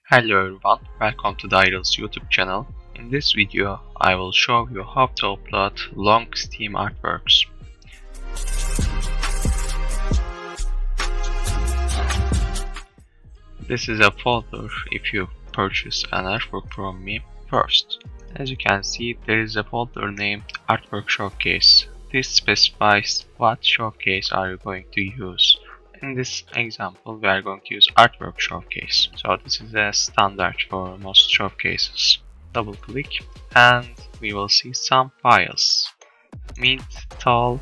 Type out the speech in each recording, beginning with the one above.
Hello everyone, welcome to DryreL's YouTube channel. In this video, I will show you how to upload long Steam artworks. This is a folder if you purchase an artwork from me first. As you can see, there is a folder named Artwork Showcase. This specifies what showcase are you going to use. In this example, we are going to use Artwork Showcase. So this is a standard for most showcases. Double click and we will see some files. Mint, TAL,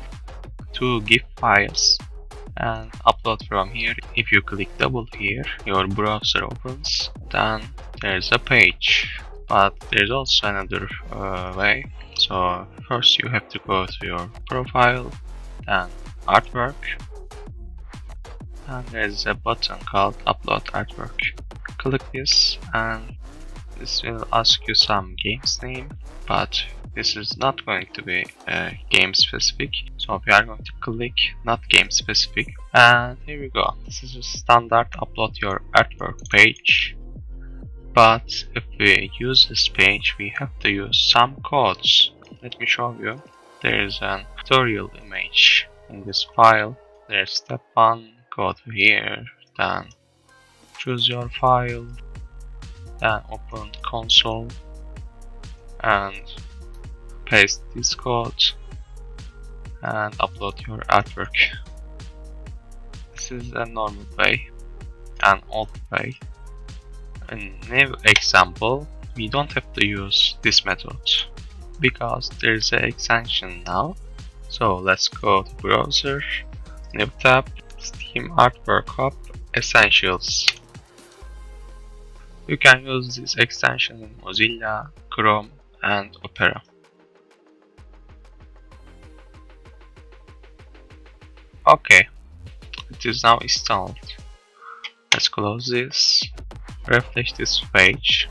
2 GIF files, and upload from here. If you click double here, your browser opens, then there's a page. But there's also another way. So first you have to go to your profile, then artwork, and there's a button called upload artwork. Click this and this will ask you some game's name, but this is not going to be game specific, so we are going to click not game specific, and here we go. This is a standard upload your artwork page, but if we use this page we have to use some codes. Let me show you. There is an tutorial image in this file. There's step 1, go to here, then choose your file, then open console and paste this code and upload your artwork. This is a normal way, an old way. In new example, we don't have to use this method because there is an extension now. So let's go to browser, new tab, Steam Artwork Hub Essentials. You can use this extension in Mozilla, Chrome and Opera. Okay, it is now installed. Let's close this, refresh this page.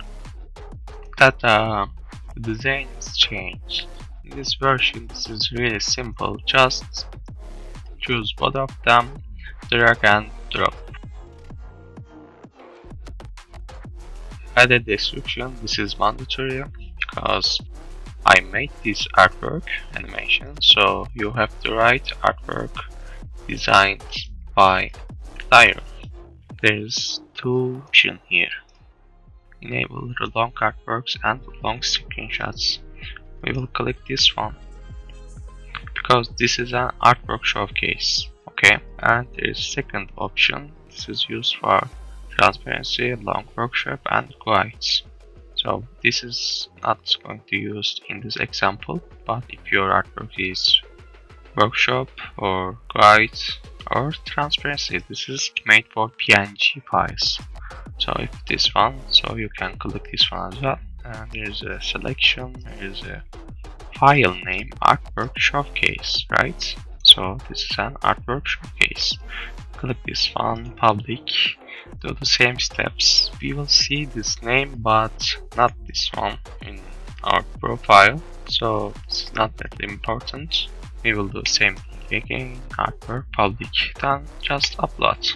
The design is changed. In this version, this is really simple. Just choose both of them, drag and drop. Add a description. This is mandatory because I made this artwork animation, so you have to write artwork designed by DryreL. There's 2 options here. Enable the long artworks and long screenshots. We will click this one because this is an artwork showcase. Okay, and there is second option. This is used for transparency, long workshop and guides. So this is not going to be used in this example, but if your artwork is workshop or guide or transparency, this is made for PNG files. So if this one, so you can click this one as well. And there's a selection, there's a file name artwork showcase, right? So this is an artwork showcase. Click this one, public, do the same steps. We will see this name but not this one in our profile, so it's not that important. We will do the same thing again, artwork, public, then just upload.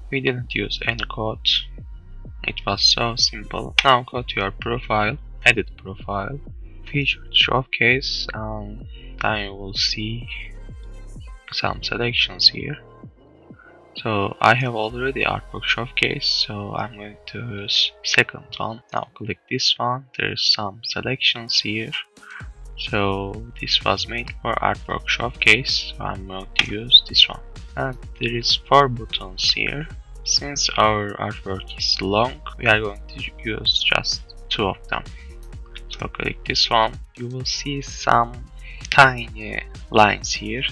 We didn't use any code, it was so simple. Now go to your profile, edit profile, featured showcase, and then you will see some selections here. So I have already artwork showcase, so I'm going to use second one. Now click this one, there's some selections here. So this was made for artwork showcase, so I'm going to use this one. And there is 4 buttons here. Since our artwork is long, we are going to use just 2 of them. So click this one, you will see some tiny lines here.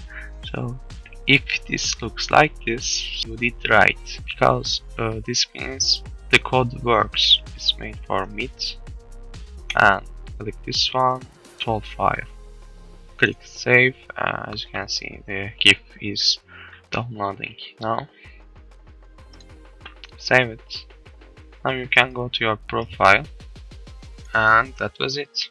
So if this looks like this, you did right, because this means the code works. It's made for mid. And click this one, 12 file. Click save. As you can see, the GIF is downloading now. Save it. Now you can go to your profile, and that was it.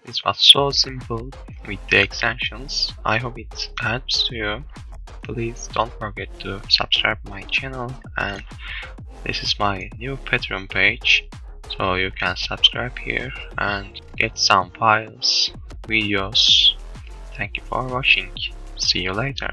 This was so simple with the extensions. I hope it helps you. Please don't forget to subscribe my channel and This is my new Patreon page, so you can subscribe here and get some files, videos. Thank you for watching. See you later.